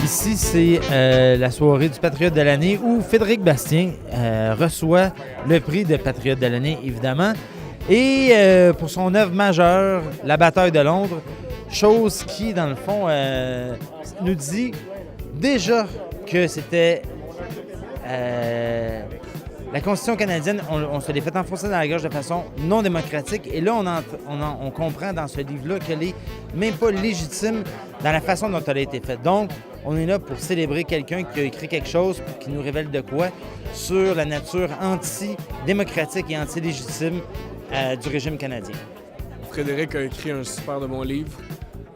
Ici, c'est la soirée du Patriote de l'année où Frédéric Bastien reçoit le prix de Patriote de l'année, évidemment. Et pour son œuvre majeure, La bataille de Londres, chose qui, dans le fond, nous dit déjà que c'était la Constitution canadienne, on se l'est fait enfoncer dans la gorge de façon non démocratique. Et là, on comprend dans ce livre-là qu'elle n'est même pas légitime dans la façon dont elle a été faite. Donc, on est là pour célébrer quelqu'un qui a écrit quelque chose, qui nous révèle de quoi, sur la nature anti-démocratique et anti-légitime du régime canadien. Frédéric a écrit un super de bon livre.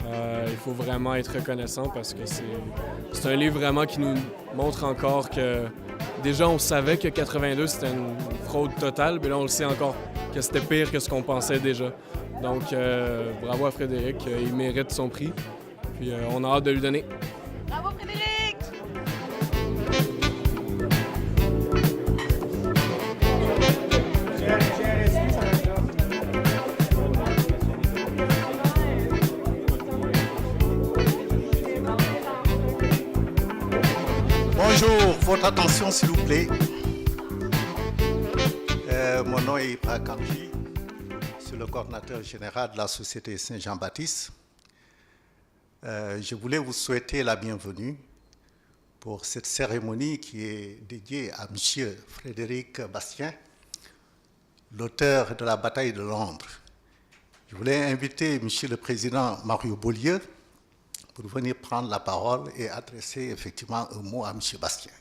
Il faut vraiment être reconnaissant parce que c'est un livre vraiment qui nous montre encore que déjà on savait que 82 c'était une fraude totale, mais là on le sait encore que c'était pire que ce qu'on pensait déjà. Donc bravo à Frédéric, il mérite son prix. Puis on a hâte de lui donner. Bravo Frédéric! Bonjour, votre attention s'il vous plaît. Mon nom est Ibra Kamji, je suis le coordinateur général de la Société Saint-Jean-Baptiste. Je voulais vous souhaiter la bienvenue pour cette cérémonie qui est dédiée à M. Frédéric Bastien, l'auteur de la bataille de Londres. Je voulais inviter M. le Président Mario Beaulieu pour venir prendre la parole et adresser effectivement un mot à M. Bastien.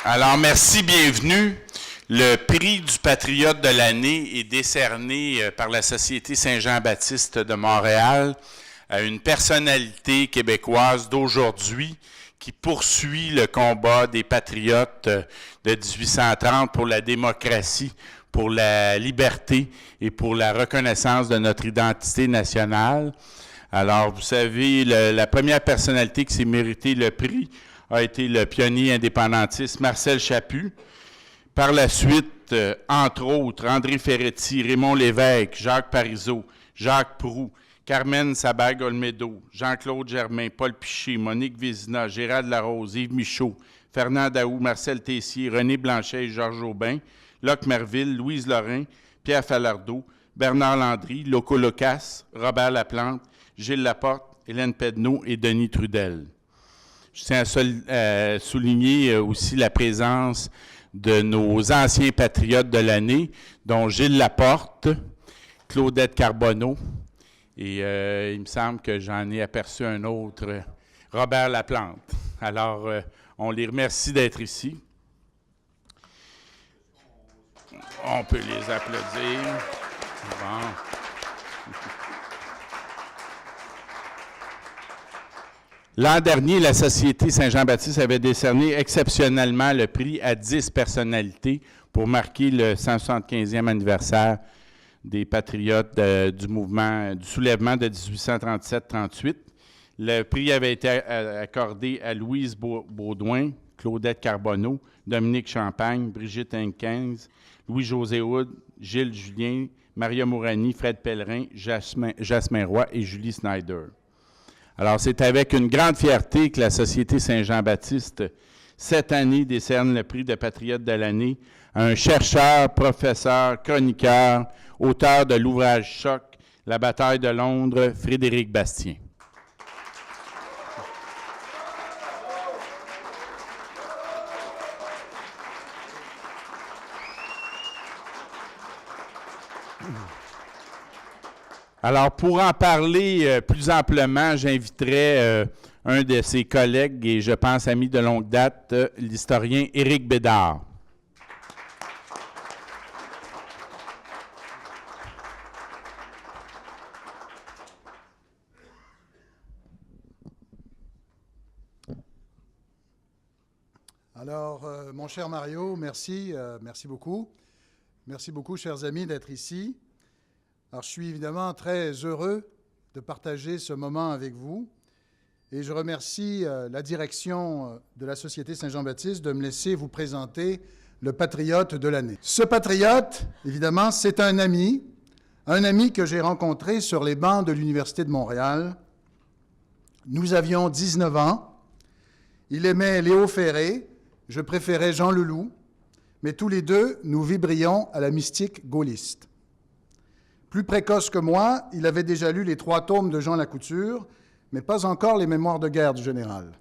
Alors, merci, bienvenue. Le prix du Patriote de l'année est décerné par la Société Saint-Jean-Baptiste de Montréal à une personnalité québécoise d'aujourd'hui qui poursuit le combat des patriotes de 1830 pour la démocratie, pour la liberté et pour la reconnaissance de notre identité nationale. Alors, vous savez, la première personnalité qui s'est mérité le prix a été le pionnier indépendantiste Marcel Chaput. Par la suite, entre autres, André Ferretti, Raymond Lévesque, Jacques Parizeau, Jacques Proulx, Carmen Sabag-Olmedo, Jean-Claude Germain, Paul Piché, Monique Vézina, Gérald Larose, Yves Michaud, Fernand Daou, Marcel Tessier, René Blanchet et Georges Aubin, Locke Merville, Louise Lorrain, Pierre Falardeau, Bernard Landry, Loco Locas, Robert Laplante, Gilles Laporte, Hélène Pedneau et Denis Trudel. Je tiens à souligner aussi la présence de nos anciens patriotes de l'année, dont Gilles Laporte, Claudette Carbonneau, et il me semble que j'en ai aperçu un autre, Robert Laplante. Alors, on les remercie d'être ici. On peut les applaudir. Bon. L'an dernier, la Société Saint-Jean-Baptiste avait décerné exceptionnellement le prix à 10 personnalités pour marquer le 175e anniversaire des patriotes du mouvement, du soulèvement de 1837-38. Le prix avait été accordé à Louise Baudouin, Claudette Carbonneau, Dominique Champagne, Brigitte Hinkins, Louis-José Houd, Gilles Julien, Maria Mourani, Fred Pellerin, Jasmin Roy et Julie Snyder. Alors, c'est avec une grande fierté que la Société Saint-Jean-Baptiste, cette année, décerne le prix de Patriote de l'année à un chercheur, professeur, chroniqueur, auteur de l'ouvrage choc « La bataille de Londres », Frédéric Bastien. Alors, pour en parler plus amplement, j'inviterai un de ses collègues et je pense ami de longue date, l'historien Éric Bédard. Alors, mon cher Mario, merci beaucoup. Merci beaucoup, chers amis, d'être ici. Alors, je suis évidemment très heureux de partager ce moment avec vous et je remercie la direction de la Société Saint-Jean-Baptiste de me laisser vous présenter le patriote de l'année. Ce patriote, évidemment, c'est un ami un ami que j'ai rencontré sur les bancs de l'Université de Montréal. Nous avions 19 ans. Il aimait Léo Ferré, je préférais Jean Leloup, mais tous les deux, nous vibrions à la mystique gaulliste. Plus précoce que moi, il avait déjà lu les 3 tomes de Jean Lacouture, mais pas encore les mémoires de guerre du général.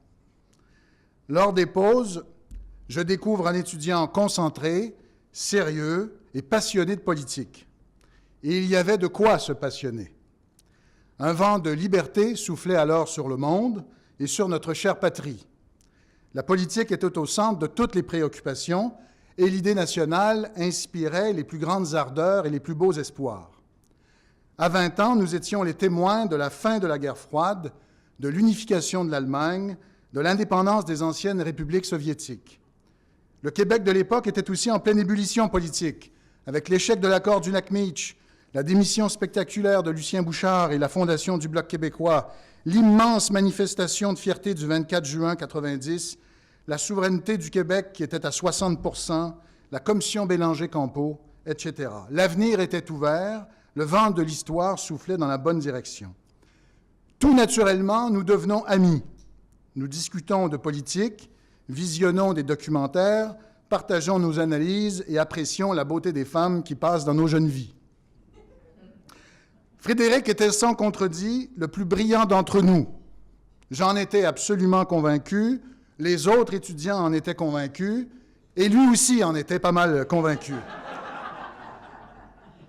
Lors des pauses, je découvre un étudiant concentré, sérieux et passionné de politique. Et il y avait de quoi se passionner. Un vent de liberté soufflait alors sur le monde et sur notre chère patrie. La politique était au centre de toutes les préoccupations et l'idée nationale inspirait les plus grandes ardeurs et les plus beaux espoirs. À 20 ans, nous étions les témoins de la fin de la guerre froide, de l'unification de l'Allemagne, de l'indépendance des anciennes républiques soviétiques. Le Québec de l'époque était aussi en pleine ébullition politique, avec l'échec de l'accord du Lac-Meach, la démission spectaculaire de Lucien Bouchard et la fondation du Bloc québécois, l'immense manifestation de fierté du 24 juin 90, la souveraineté du Québec qui était à 60 %, la commission Bélanger-Campeau, etc. L'avenir était ouvert, le vent de l'histoire soufflait dans la bonne direction. Tout naturellement, nous devenons amis. Nous discutons de politique, visionnons des documentaires, partageons nos analyses et apprécions la beauté des femmes qui passent dans nos jeunes vies. Frédéric était sans contredit le plus brillant d'entre nous. J'en étais absolument convaincu, les autres étudiants en étaient convaincus, et lui aussi en était pas mal convaincu.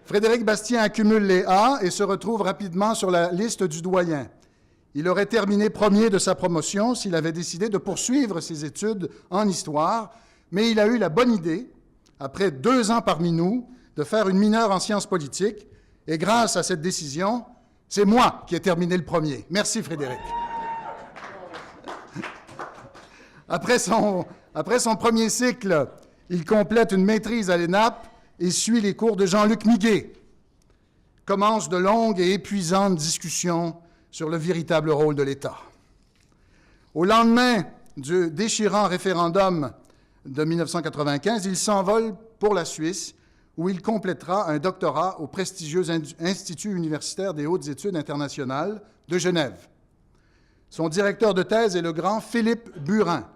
Frédéric Bastien accumule les A et se retrouve rapidement sur la liste du doyen. Il aurait terminé premier de sa promotion s'il avait décidé de poursuivre ses études en histoire, mais il a eu la bonne idée, après 2 ans parmi nous, de faire une mineure en sciences politiques, et grâce à cette décision, c'est moi qui ai terminé le premier. Merci Frédéric. Après son premier cycle, il complète une maîtrise à l'ENAP et suit les cours de Jean-Luc Miguet. Commencent de longues et épuisantes discussions sur le véritable rôle de l'État. Au lendemain du déchirant référendum de 1995, il s'envole pour la Suisse, où il complétera un doctorat au prestigieux Institut universitaire des hautes études internationales de Genève. Son directeur de thèse est le grand Philippe Burin.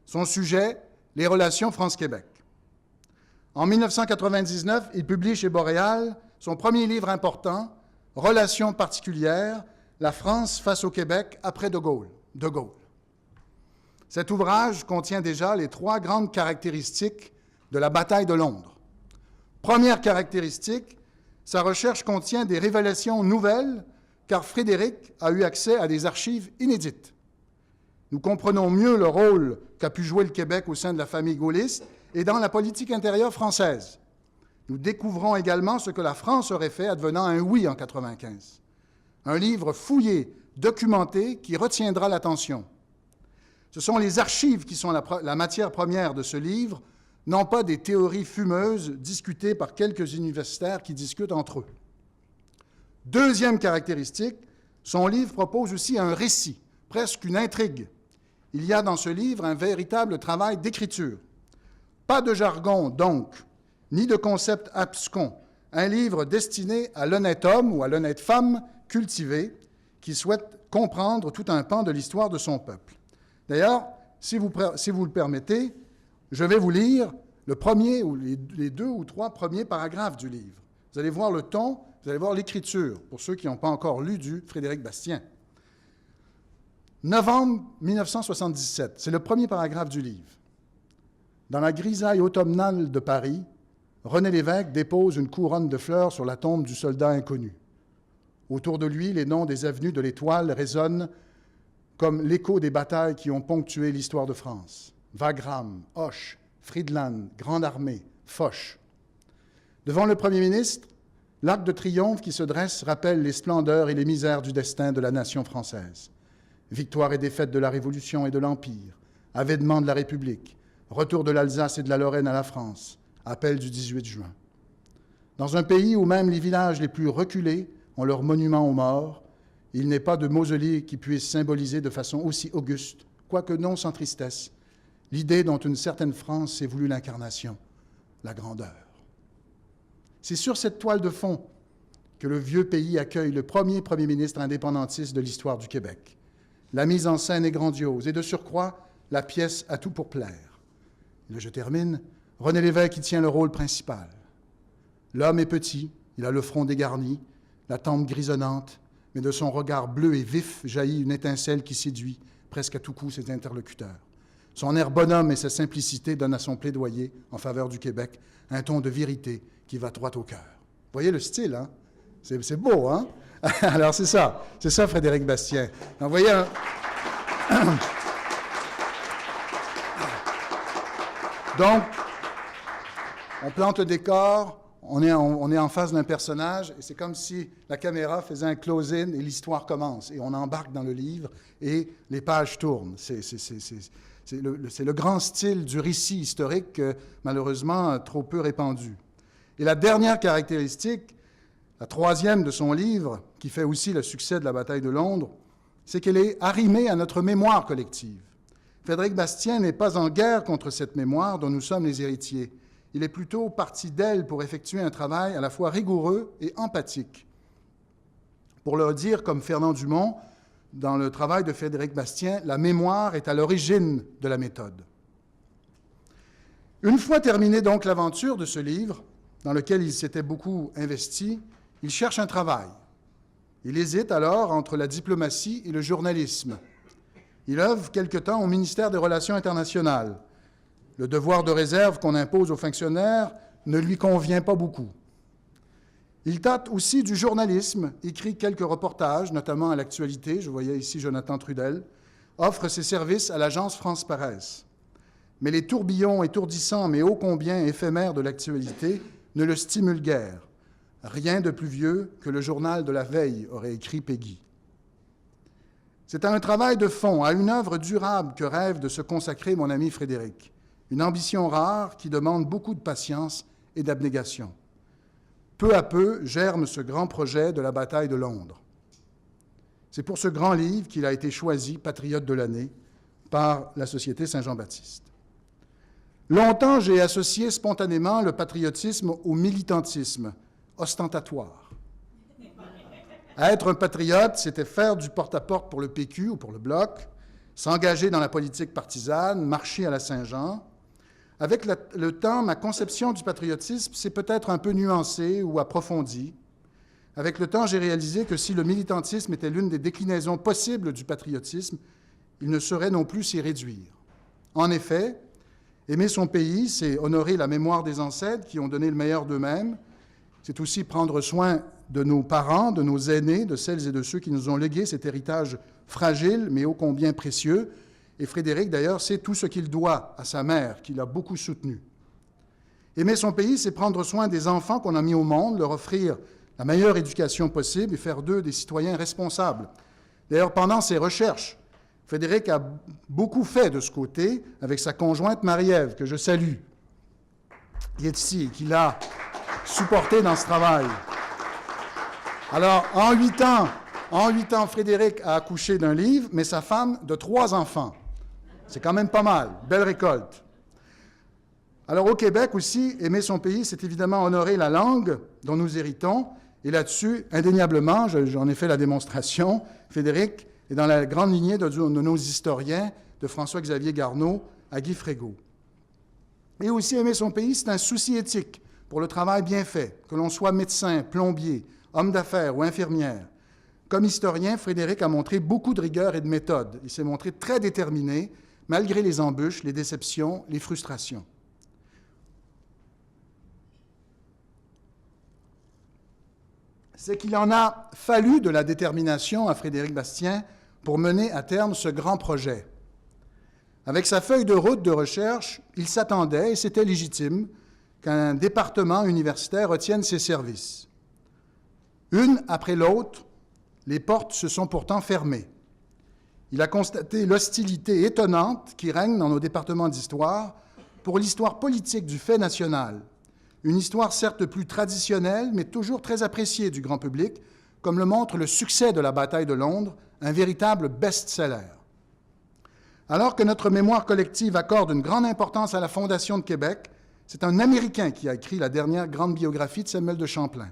Son sujet, les relations France-Québec. En 1999, il publie chez Boréal son premier livre important, Relations particulières, la France face au Québec après De Gaulle. Cet ouvrage contient déjà les 3 grandes caractéristiques de la bataille de Londres. Première caractéristique, sa recherche contient des révélations nouvelles, car Frédéric a eu accès à des archives inédites. Nous comprenons mieux le rôle qu'a pu jouer le Québec au sein de la famille gaulliste et dans la politique intérieure française. Nous découvrons également ce que la France aurait fait advenant un oui en 1995. Un livre fouillé, documenté, qui retiendra l'attention. Ce sont les archives qui sont la matière première de ce livre, non pas des théories fumeuses discutées par quelques universitaires qui discutent entre eux. Deuxième caractéristique, son livre propose aussi un récit, presque une intrigue. Il y a dans ce livre un véritable travail d'écriture. Pas de jargon, donc, ni de concept abscons. Un livre destiné à l'honnête homme ou à l'honnête femme cultivé qui souhaite comprendre tout un pan de l'histoire de son peuple. D'ailleurs, si vous le permettez, je vais vous lire le premier ou les 2 ou 3 premiers paragraphes du livre. Vous allez voir le ton, vous allez voir l'écriture, pour ceux qui n'ont pas encore lu du Frédéric Bastien. Novembre 1977, c'est le premier paragraphe du livre. Dans la grisaille automnale de Paris, René Lévesque dépose une couronne de fleurs sur la tombe du soldat inconnu. Autour de lui, les noms des avenues de l'Étoile résonnent comme l'écho des batailles qui ont ponctué l'histoire de France. Wagram, Hoche, Friedland, Grande Armée, Foch. Devant le Premier ministre, l'arc de triomphe qui se dresse rappelle les splendeurs et les misères du destin de la nation française. Victoire et défaite de la Révolution et de l'Empire, avènement de la République, retour de l'Alsace et de la Lorraine à la France, appel du 18 juin. Dans un pays où même les villages les plus reculés ont leur monument aux morts, il n'est pas de mausolée qui puisse symboliser de façon aussi auguste, quoique non sans tristesse, l'idée dont une certaine France s'est voulu l'incarnation, la grandeur. C'est sur cette toile de fond que le vieux pays accueille le premier premier ministre indépendantiste de l'histoire du Québec. La mise en scène est grandiose et de surcroît, la pièce a tout pour plaire. Et là, je termine. René Lévesque y tient le rôle principal. L'homme est petit, il a le front dégarni, la tempe grisonnante, mais de son regard bleu et vif jaillit une étincelle qui séduit presque à tout coup ses interlocuteurs. Son air bonhomme et sa simplicité donnent à son plaidoyer en faveur du Québec un ton de vérité qui va droit au cœur. Vous voyez le style, hein? C'est beau, hein? Alors, c'est ça Frédéric Bastien. Donc, vous voyez, donc, on plante le décor, on est en face d'un personnage, et c'est comme si la caméra faisait un close-in et l'histoire commence. Et on embarque dans le livre et les pages tournent. C'est le grand style du récit historique, malheureusement trop peu répandu. Et la dernière caractéristique, la troisième de son livre, qui fait aussi le succès de la bataille de Londres, c'est qu'elle est arrimée à notre mémoire collective. Frédéric Bastien n'est pas en guerre contre cette mémoire dont nous sommes les héritiers. Il est plutôt parti d'elle pour effectuer un travail à la fois rigoureux et empathique. Pour le dire comme Fernand Dumont, dans le travail de Frédéric Bastien, la mémoire est à l'origine de la méthode. Une fois terminée donc l'aventure de ce livre, dans lequel il s'était beaucoup investi, il cherche un travail. Il hésite alors entre la diplomatie et le journalisme. Il œuvre quelque temps au ministère des Relations internationales. Le devoir de réserve qu'on impose aux fonctionnaires ne lui convient pas beaucoup. Il tâte aussi du journalisme, écrit quelques reportages, notamment à l'actualité, je voyais ici Jonathan Trudel, offre ses services à l'agence France-Presse. Mais les tourbillons étourdissants mais ô combien éphémères de l'actualité ne le stimulent guère. Rien de plus vieux que le journal de la veille, aurait écrit Péguy. C'est à un travail de fond, à une œuvre durable que rêve de se consacrer mon ami Frédéric. Une ambition rare qui demande beaucoup de patience et d'abnégation. Peu à peu germe ce grand projet de la bataille de Londres. C'est pour ce grand livre qu'il a été choisi patriote de l'année par la Société Saint-Jean-Baptiste. Longtemps, j'ai associé spontanément le patriotisme au militantisme ostentatoire. Être un patriote, c'était faire du porte-à-porte pour le PQ ou pour le Bloc, s'engager dans la politique partisane, marcher à la Saint-Jean. Avec le temps, ma conception du patriotisme s'est peut-être un peu nuancée ou approfondie. Avec le temps, j'ai réalisé que si le militantisme était l'une des déclinaisons possibles du patriotisme, il ne saurait non plus s'y réduire. En effet, aimer son pays, c'est honorer la mémoire des ancêtres qui ont donné le meilleur d'eux-mêmes. C'est aussi prendre soin de nos parents, de nos aînés, de celles et de ceux qui nous ont légué cet héritage fragile, mais ô combien précieux. Et Frédéric, d'ailleurs, sait tout ce qu'il doit à sa mère, qui l'a beaucoup soutenu. Aimer son pays, c'est prendre soin des enfants qu'on a mis au monde, leur offrir la meilleure éducation possible et faire d'eux des citoyens responsables. D'ailleurs, pendant ses recherches, Frédéric a beaucoup fait de ce côté avec sa conjointe Marie-Ève, que je salue, qui est ici et qui l'a supporté dans ce travail. Alors, en 8 ans, Frédéric a accouché d'un livre, mais sa femme de 3 enfants. C'est quand même pas mal. Belle récolte. Alors, au Québec aussi, aimer son pays, c'est évidemment honorer la langue dont nous héritons. Et là-dessus, indéniablement, j'en ai fait la démonstration, Frédéric est dans la grande lignée de nos historiens, de François-Xavier Garneau à Guy Frégault. Et aussi, aimer son pays, c'est un souci éthique pour le travail bien fait, que l'on soit médecin, plombier, homme d'affaires ou infirmière. Comme historien, Frédéric a montré beaucoup de rigueur et de méthode. Il s'est montré très déterminé, malgré les embûches, les déceptions, les frustrations. C'est qu'il en a fallu de la détermination à Frédéric Bastien pour mener à terme ce grand projet. Avec sa feuille de route de recherche, il s'attendait, et c'était légitime, qu'un département universitaire retienne ses services. Une après l'autre, les portes se sont pourtant fermées. Il a constaté l'hostilité étonnante qui règne dans nos départements d'histoire pour l'histoire politique du fait national. Une histoire certes plus traditionnelle, mais toujours très appréciée du grand public, comme le montre le succès de la bataille de Londres, un véritable best-seller. Alors que notre mémoire collective accorde une grande importance à la Fondation de Québec, c'est un Américain qui a écrit la dernière grande biographie de Samuel de Champlain.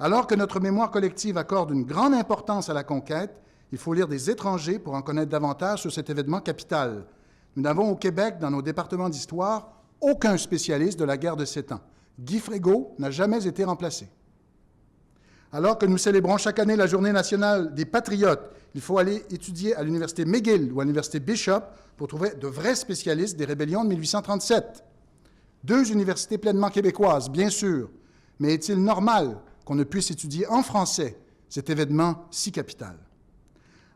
Alors que notre mémoire collective accorde une grande importance à la conquête, il faut lire des étrangers pour en connaître davantage sur cet événement capital. Nous n'avons au Québec, dans nos départements d'histoire, aucun spécialiste de la guerre de 7 ans. Guy Frégault n'a jamais été remplacé. Alors que nous célébrons chaque année la Journée nationale des patriotes, il faut aller étudier à l'Université McGill ou à l'Université Bishop pour trouver de vrais spécialistes des rébellions de 1837. 2 universités pleinement québécoises, bien sûr, mais est-il normal qu'on ne puisse étudier en français cet événement si capital?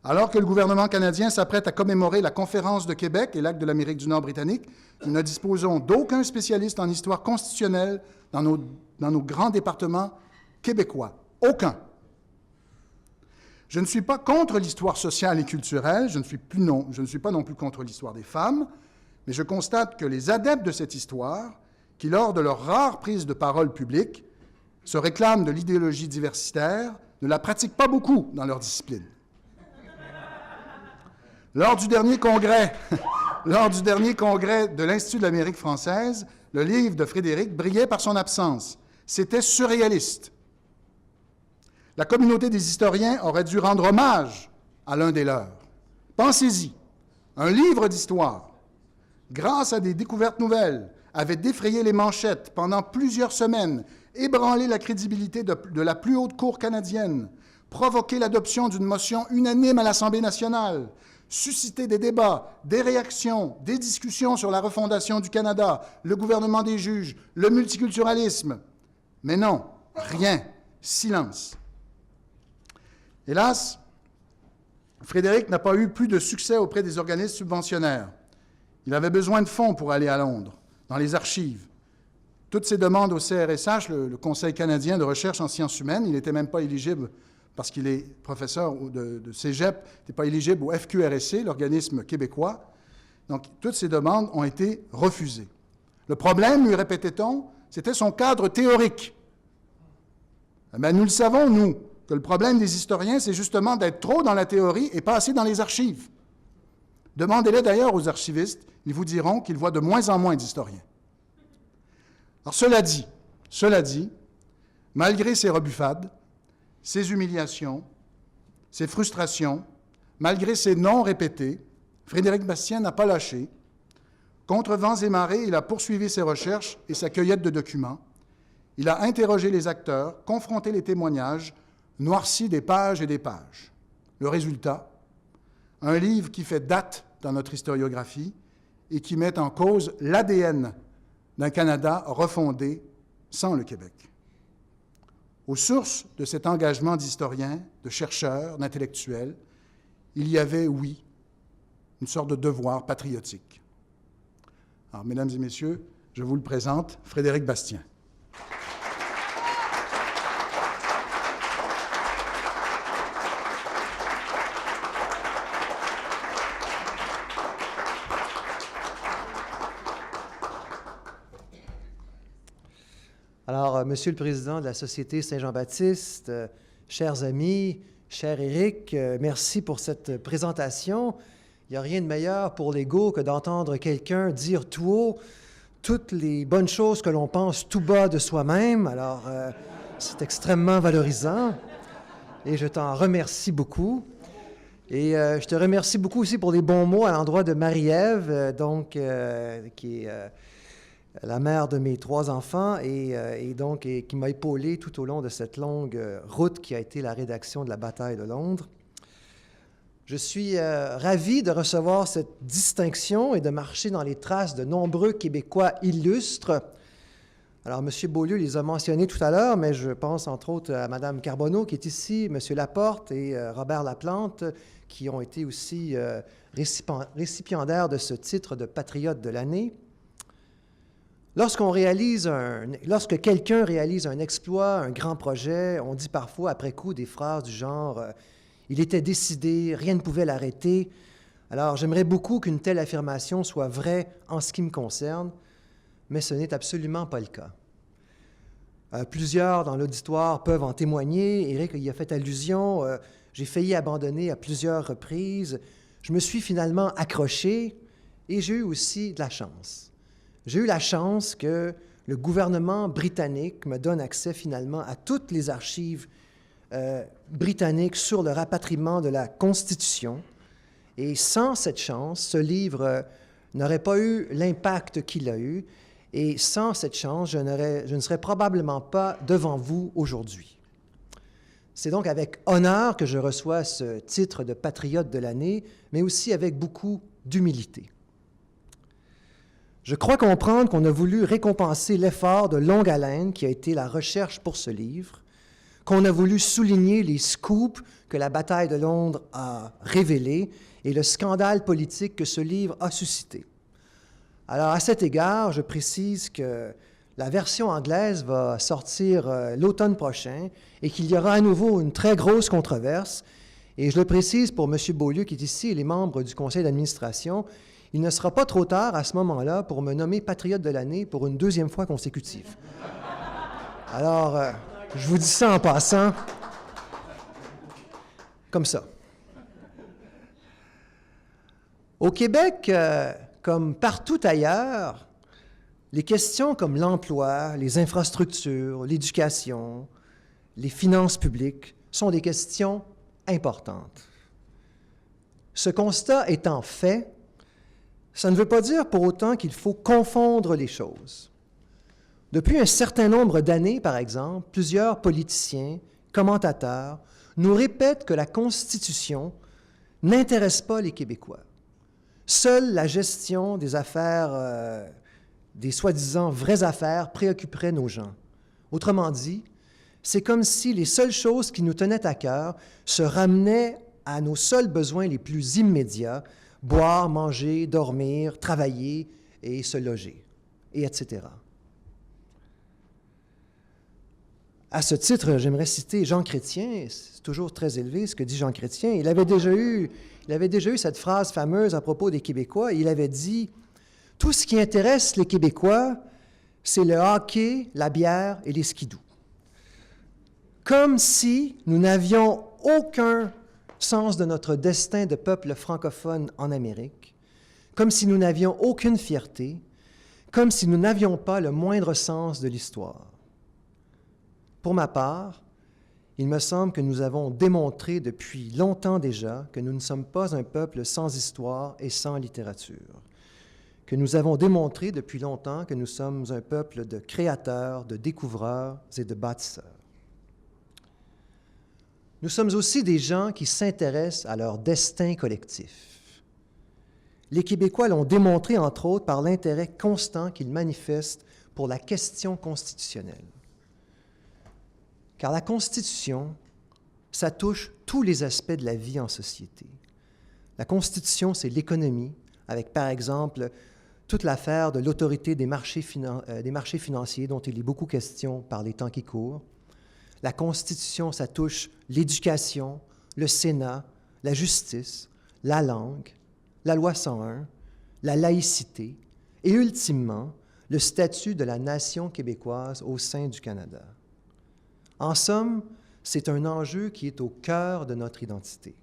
Alors que le gouvernement canadien s'apprête à commémorer la Conférence de Québec et l'acte de l'Amérique du Nord britannique, nous ne disposons d'aucun spécialiste en histoire constitutionnelle dans nos grands départements québécois. Aucun. Je ne suis pas contre l'histoire sociale et culturelle, je ne suis pas non plus contre l'histoire des femmes, mais je constate que les adeptes de cette histoire, qui lors de leur rare prise de parole publique, se réclament de l'idéologie diversitaire, ne la pratiquent pas beaucoup dans leur discipline. Lors du dernier congrès de l'Institut de l'Amérique française, le livre de Frédéric brillait par son absence. C'était surréaliste. La communauté des historiens aurait dû rendre hommage à l'un des leurs. Pensez-y, un livre d'histoire, grâce à des découvertes nouvelles, avait défrayé les manchettes pendant plusieurs semaines, ébranlé la crédibilité de la plus haute cour canadienne, provoqué l'adoption d'une motion unanime à l'Assemblée nationale, suscité des débats, des réactions, des discussions sur la refondation du Canada, le gouvernement des juges, le multiculturalisme. Mais non, rien, silence. Hélas, Frédéric n'a pas eu plus de succès auprès des organismes subventionnaires. Il avait besoin de fonds pour aller à Londres, dans les archives. Toutes ses demandes au CRSH, le Conseil canadien de recherche en sciences humaines, il n'était même pas éligible parce qu'il est professeur de cégep, il n'était pas éligible au FQRSC, l'organisme québécois. Donc, toutes ces demandes ont été refusées. Le problème, lui répétait-on, c'était son cadre théorique. Mais nous le savons, nous, que le problème des historiens, c'est justement d'être trop dans la théorie et pas assez dans les archives. Demandez-les d'ailleurs aux archivistes, ils vous diront qu'ils voient de moins en moins d'historiens. Alors, cela dit, malgré ces rebuffades, ces humiliations, ces frustrations, malgré ces noms répétés, Frédéric Bastien n'a pas lâché. Contre vents et marées, il a poursuivi ses recherches et sa cueillette de documents. Il a interrogé les acteurs, confronté les témoignages, noirci des pages et des pages. Le résultat, un livre qui fait date dans notre historiographie et qui met en cause l'ADN d'un Canada refondé sans le Québec. Aux sources de cet engagement d'historiens, de chercheurs, d'intellectuels, il y avait, oui, une sorte de devoir patriotique. Alors, mesdames et messieurs, je vous le présente, Frédéric Bastien. Alors, Monsieur le Président de la Société Saint-Jean-Baptiste, chers amis, cher Éric, merci pour cette présentation. Il n'y a rien de meilleur pour l'ego que d'entendre quelqu'un dire tout haut toutes les bonnes choses que l'on pense tout bas de soi-même. Alors, c'est extrêmement valorisant et je t'en remercie beaucoup. Et je te remercie beaucoup aussi pour les bons mots à l'endroit de Marie-Ève, qui est la mère de mes 3 enfants et qui m'a épaulé tout au long de cette longue route qui a été la rédaction de la bataille de Londres. Je suis ravi de recevoir cette distinction et de marcher dans les traces de nombreux Québécois illustres. Alors, M. Beaulieu les a mentionnés tout à l'heure, mais je pense entre autres à Mme Carbonneau qui est ici, M. Laporte et Robert Laplante, qui ont été aussi récipiendaires de ce titre de patriote de l'année. Lorsque quelqu'un réalise un exploit, un grand projet, on dit parfois après coup des phrases du genre « il était décidé, rien ne pouvait l'arrêter ». Alors, j'aimerais beaucoup qu'une telle affirmation soit vraie en ce qui me concerne, mais ce n'est absolument pas le cas. Plusieurs dans l'auditoire peuvent en témoigner. Éric y a fait allusion. J'ai failli abandonner à plusieurs reprises. Je me suis finalement accroché et j'ai eu aussi de la chance. J'ai eu la chance que le gouvernement britannique me donne accès finalement à toutes les archives britanniques sur le rapatriement de la Constitution. Et sans cette chance, ce livre n'aurait pas eu l'impact qu'il a eu. Et sans cette chance, je ne serais probablement pas devant vous aujourd'hui. C'est donc avec honneur que je reçois ce titre de patriote de l'année, mais aussi avec beaucoup d'humilité. Je crois comprendre qu'on a voulu récompenser l'effort de longue haleine qui a été la recherche pour ce livre, qu'on a voulu souligner les scoops que la bataille de Londres a révélés et le scandale politique que ce livre a suscité. Alors, à cet égard, je précise que la version anglaise va sortir l'automne prochain et qu'il y aura à nouveau une très grosse controverse. Et je le précise pour M. Beaulieu qui est ici et les membres du conseil d'administration, il ne sera pas trop tard à ce moment-là pour me nommer patriote de l'année pour une deuxième fois consécutive. Alors, je vous dis ça en passant, comme ça. Au Québec, comme partout ailleurs, les questions comme l'emploi, les infrastructures, l'éducation, les finances publiques sont des questions importantes. Ce constat étant fait, ça ne veut pas dire pour autant qu'il faut confondre les choses. Depuis un certain nombre d'années, par exemple, plusieurs politiciens, commentateurs, nous répètent que la Constitution n'intéresse pas les Québécois. Seule la gestion des affaires, des soi-disant vraies affaires, préoccuperait nos gens. Autrement dit, c'est comme si les seules choses qui nous tenaient à cœur se ramenaient à nos seuls besoins les plus immédiats, boire, manger, dormir, travailler et se loger, et etc. À ce titre, j'aimerais citer Jean Chrétien, c'est toujours très élevé ce que dit Jean Chrétien. Il avait déjà eu cette phrase fameuse à propos des Québécois. Il avait dit « Tout ce qui intéresse les Québécois, c'est le hockey, la bière et les skidoo. » Comme si nous n'avions aucun sens de notre destin de peuple francophone en Amérique, comme si nous n'avions aucune fierté, comme si nous n'avions pas le moindre sens de l'histoire. Pour ma part, il me semble que nous avons démontré depuis longtemps déjà que nous ne sommes pas un peuple sans histoire et sans littérature, que nous avons démontré depuis longtemps que nous sommes un peuple de créateurs, de découvreurs et de bâtisseurs. Nous sommes aussi des gens qui s'intéressent à leur destin collectif. Les Québécois l'ont démontré, entre autres, par l'intérêt constant qu'ils manifestent pour la question constitutionnelle. Car la Constitution, ça touche tous les aspects de la vie en société. La Constitution, c'est l'économie, avec par exemple toute l'affaire de l'autorité des marchés financiers dont il est beaucoup question par les temps qui courent. La Constitution, ça touche l'éducation, le Sénat, la justice, la langue, la loi 101, la laïcité et ultimement le statut de la nation québécoise au sein du Canada. En somme, c'est un enjeu qui est au cœur de notre identité.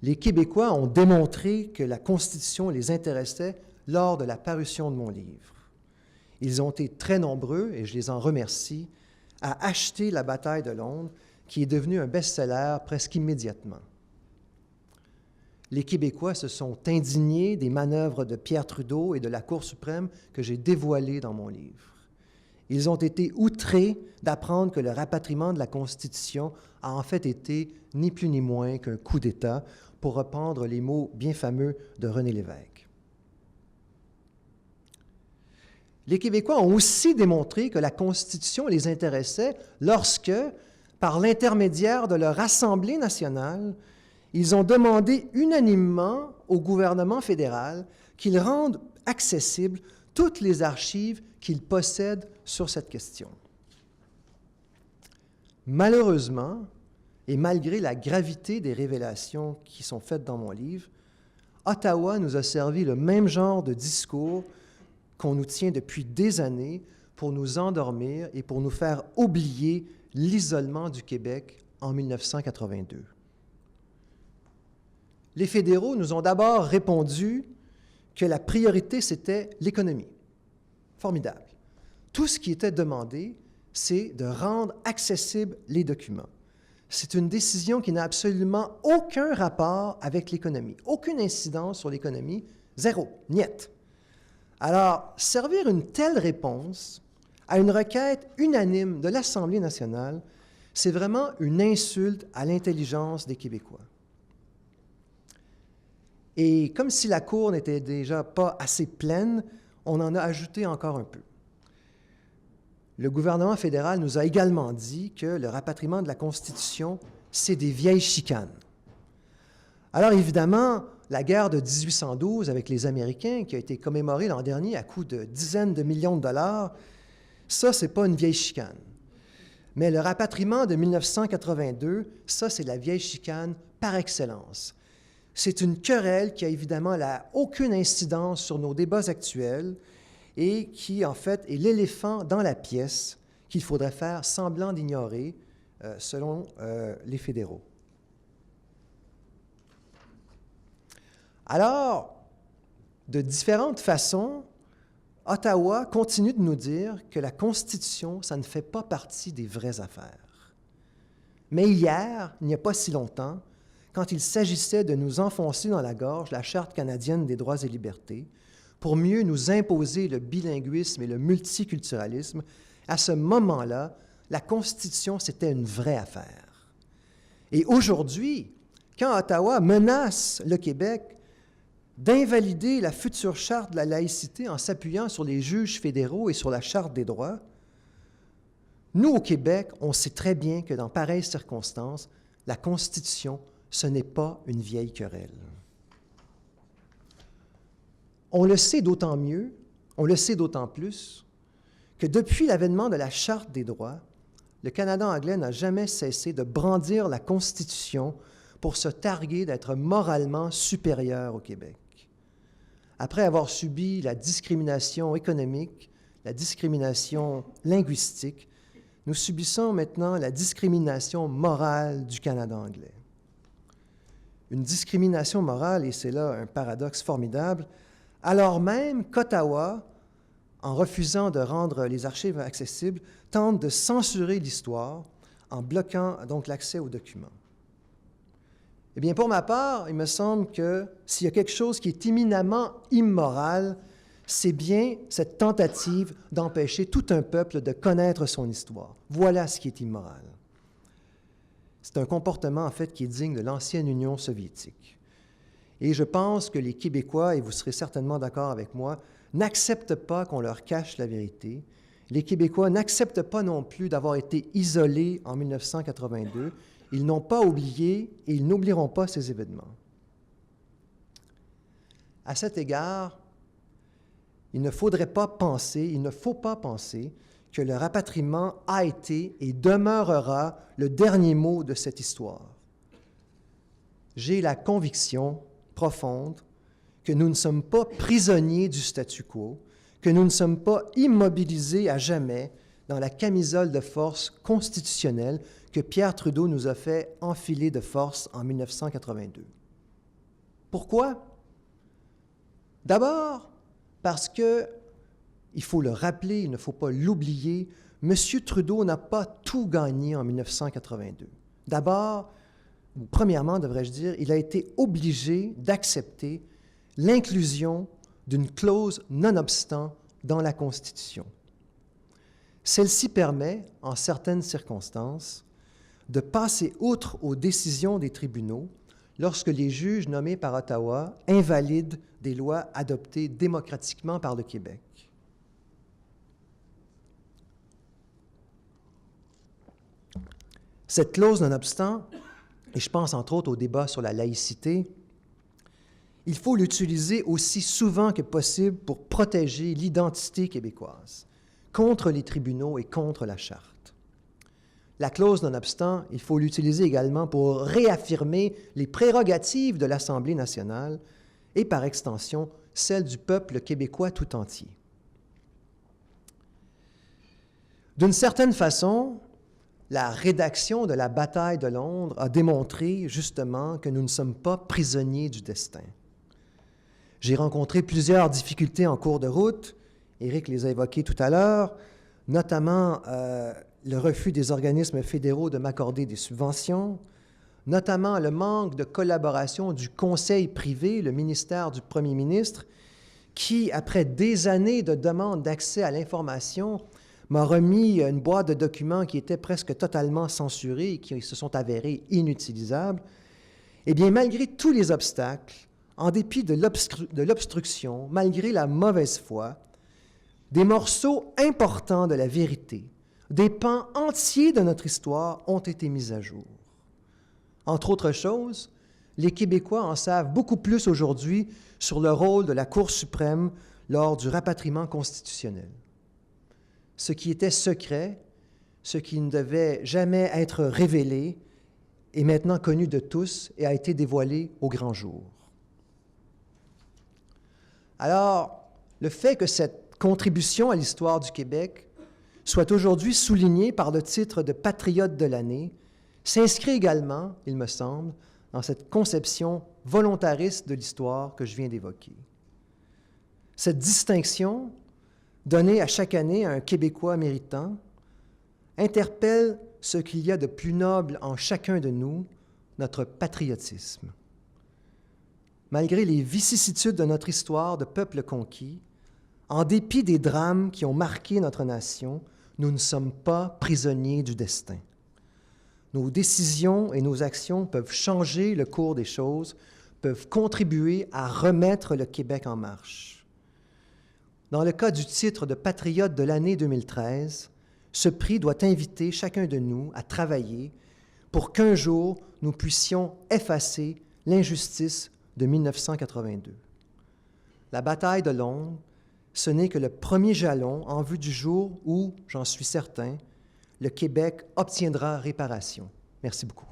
Les Québécois ont démontré que la Constitution les intéressait lors de la parution de mon livre. Ils ont été très nombreux, et je les en remercie, à acheter La bataille de Londres, qui est devenue un best-seller presque immédiatement. Les Québécois se sont indignés des manœuvres de Pierre Trudeau et de la Cour suprême que j'ai dévoilées dans mon livre. Ils ont été outrés d'apprendre que le rapatriement de la Constitution a en fait été ni plus ni moins qu'un coup d'État, pour reprendre les mots bien fameux de René Lévesque. Les Québécois ont aussi démontré que la Constitution les intéressait lorsque, par l'intermédiaire de leur Assemblée nationale, ils ont demandé unanimement au gouvernement fédéral qu'il rende accessibles toutes les archives qu'il possède sur cette question. Malheureusement, et malgré la gravité des révélations qui sont faites dans mon livre, Ottawa nous a servi le même genre de discours qu'on nous tient depuis des années pour nous endormir et pour nous faire oublier l'isolement du Québec en 1982. Les fédéraux nous ont d'abord répondu que la priorité, c'était l'économie. Formidable. Tout ce qui était demandé, c'est de rendre accessibles les documents. C'est une décision qui n'a absolument aucun rapport avec l'économie, aucune incidence sur l'économie, zéro, niet. Alors, servir une telle réponse à une requête unanime de l'Assemblée nationale, c'est vraiment une insulte à l'intelligence des Québécois. Et comme si la Cour n'était déjà pas assez pleine, on en a ajouté encore un peu. Le gouvernement fédéral nous a également dit que le rapatriement de la Constitution, c'est des vieilles chicanes. Alors évidemment, la guerre de 1812 avec les Américains, qui a été commémorée l'an dernier à coût de dizaines de millions de dollars, ça, c'est pas une vieille chicane. Mais le rapatriement de 1982, ça, c'est la vieille chicane par excellence. C'est une querelle qui a évidemment aucune incidence sur nos débats actuels et qui, en fait, est l'éléphant dans la pièce qu'il faudrait faire semblant d'ignorer, selon les fédéraux. Alors, de différentes façons, Ottawa continue de nous dire que la Constitution, ça ne fait pas partie des vraies affaires. Mais hier, il n'y a pas si longtemps, quand il s'agissait de nous enfoncer dans la gorge la Charte canadienne des droits et libertés, pour mieux nous imposer le bilinguisme et le multiculturalisme, à ce moment-là, la Constitution, c'était une vraie affaire. Et aujourd'hui, quand Ottawa menace le Québec d'invalider la future Charte de la laïcité en s'appuyant sur les juges fédéraux et sur la Charte des droits, nous, au Québec, on sait très bien que dans pareilles circonstances, la Constitution, ce n'est pas une vieille querelle. On le sait d'autant mieux, on le sait d'autant plus, que depuis l'avènement de la Charte des droits, le Canada anglais n'a jamais cessé de brandir la Constitution pour se targuer d'être moralement supérieur au Québec. Après avoir subi la discrimination économique, la discrimination linguistique, nous subissons maintenant la discrimination morale du Canada anglais. Une discrimination morale, et c'est là un paradoxe formidable, alors même qu'Ottawa, en refusant de rendre les archives accessibles, tente de censurer l'histoire en bloquant donc l'accès aux documents. Eh bien, pour ma part, il me semble que s'il y a quelque chose qui est éminemment immoral, c'est bien cette tentative d'empêcher tout un peuple de connaître son histoire. Voilà ce qui est immoral. C'est un comportement, en fait, qui est digne de l'ancienne Union soviétique. Et je pense que les Québécois, et vous serez certainement d'accord avec moi, n'acceptent pas qu'on leur cache la vérité. Les Québécois n'acceptent pas non plus d'avoir été isolés en 1982. Ils n'ont pas oublié et ils n'oublieront pas ces événements. À cet égard, il ne faut pas penser que le rapatriement a été et demeurera le dernier mot de cette histoire. J'ai la conviction profonde que nous ne sommes pas prisonniers du statu quo, que nous ne sommes pas immobilisés à jamais dans la camisole de force constitutionnelle que Pierre Trudeau nous a fait enfiler de force en 1982. Pourquoi? D'abord, parce que, il faut le rappeler, il ne faut pas l'oublier, M. Trudeau n'a pas tout gagné en 1982. D'abord, ou premièrement, devrais-je dire, il a été obligé d'accepter l'inclusion d'une clause non-obstant dans la Constitution. Celle-ci permet, en certaines circonstances, de passer outre aux décisions des tribunaux lorsque les juges nommés par Ottawa invalident des lois adoptées démocratiquement par le Québec. Cette clause, nonobstant, et je pense entre autres au débat sur la laïcité, il faut l'utiliser aussi souvent que possible pour protéger l'identité québécoise contre les tribunaux et contre la Charte. La clause nonobstant, il faut l'utiliser également pour réaffirmer les prérogatives de l'Assemblée nationale et, par extension, celles du peuple québécois tout entier. D'une certaine façon, la rédaction de la bataille de Londres a démontré justement que nous ne sommes pas prisonniers du destin. J'ai rencontré plusieurs difficultés en cours de route Éric les a évoqués tout à l'heure, notamment le refus des organismes fédéraux de m'accorder des subventions, notamment le manque de collaboration du conseil privé, le ministère du Premier ministre, qui, après des années de demandes d'accès à l'information, m'a remis une boîte de documents qui était presque totalement censurés et qui se sont avérés inutilisables. Eh bien, malgré tous les obstacles, en dépit de l'obstruction, malgré la mauvaise foi, des morceaux importants de la vérité, des pans entiers de notre histoire ont été mis à jour. Entre autres choses, les Québécois en savent beaucoup plus aujourd'hui sur le rôle de la Cour suprême lors du rapatriement constitutionnel. Ce qui était secret, ce qui ne devait jamais être révélé, est maintenant connu de tous et a été dévoilé au grand jour. Alors, le fait que cette contribution à l'histoire du Québec soit aujourd'hui soulignée par le titre de Patriote de l'année s'inscrit également, il me semble, dans cette conception volontariste de l'histoire que je viens d'évoquer. Cette distinction, donnée à chaque année à un Québécois méritant, interpelle ce qu'il y a de plus noble en chacun de nous, notre patriotisme. Malgré les vicissitudes de notre histoire de peuple conquis, en dépit des drames qui ont marqué notre nation, nous ne sommes pas prisonniers du destin. Nos décisions et nos actions peuvent changer le cours des choses, peuvent contribuer à remettre le Québec en marche. Dans le cas du titre de Patriote de l'année 2013, ce prix doit inviter chacun de nous à travailler pour qu'un jour nous puissions effacer l'injustice de 1982. La bataille de Londres, ce n'est que le premier jalon en vue du jour où, j'en suis certain, le Québec obtiendra réparation. Merci beaucoup.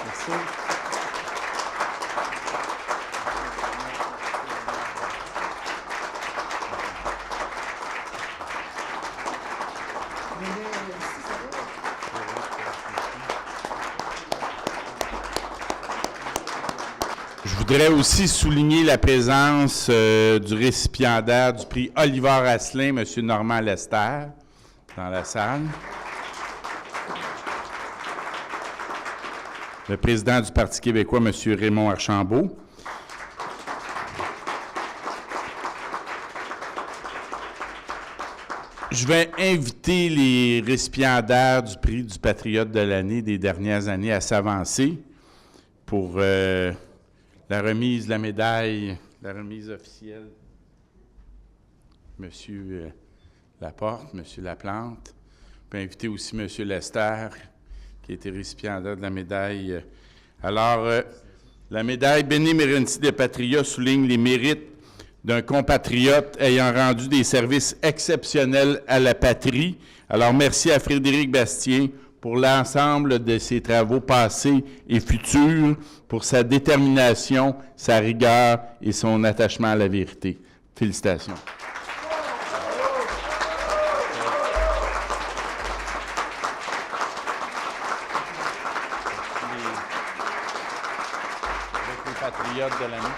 Merci. Je voudrais aussi souligner la présence du récipiendaire du prix Oliver Asselin, M. Normand Lester, dans la salle. Le président du Parti québécois, M. Raymond Archambault. Je vais inviter les récipiendaires du prix du Patriote de l'année des dernières années à s'avancer pour la remise de la médaille, la remise officielle. Monsieur Laporte, Monsieur Laplante. On peut inviter aussi Monsieur Lester, qui a été récipiendaire de la médaille. Alors, la médaille Béné-Mérenci des Patriotes souligne les mérites d'un compatriote ayant rendu des services exceptionnels à la patrie. Alors, merci à Frédéric Bastien pour l'ensemble de ses travaux passés et futurs, pour sa détermination, sa rigueur et son attachement à la vérité. Félicitations. Avec les patriotes de l'année.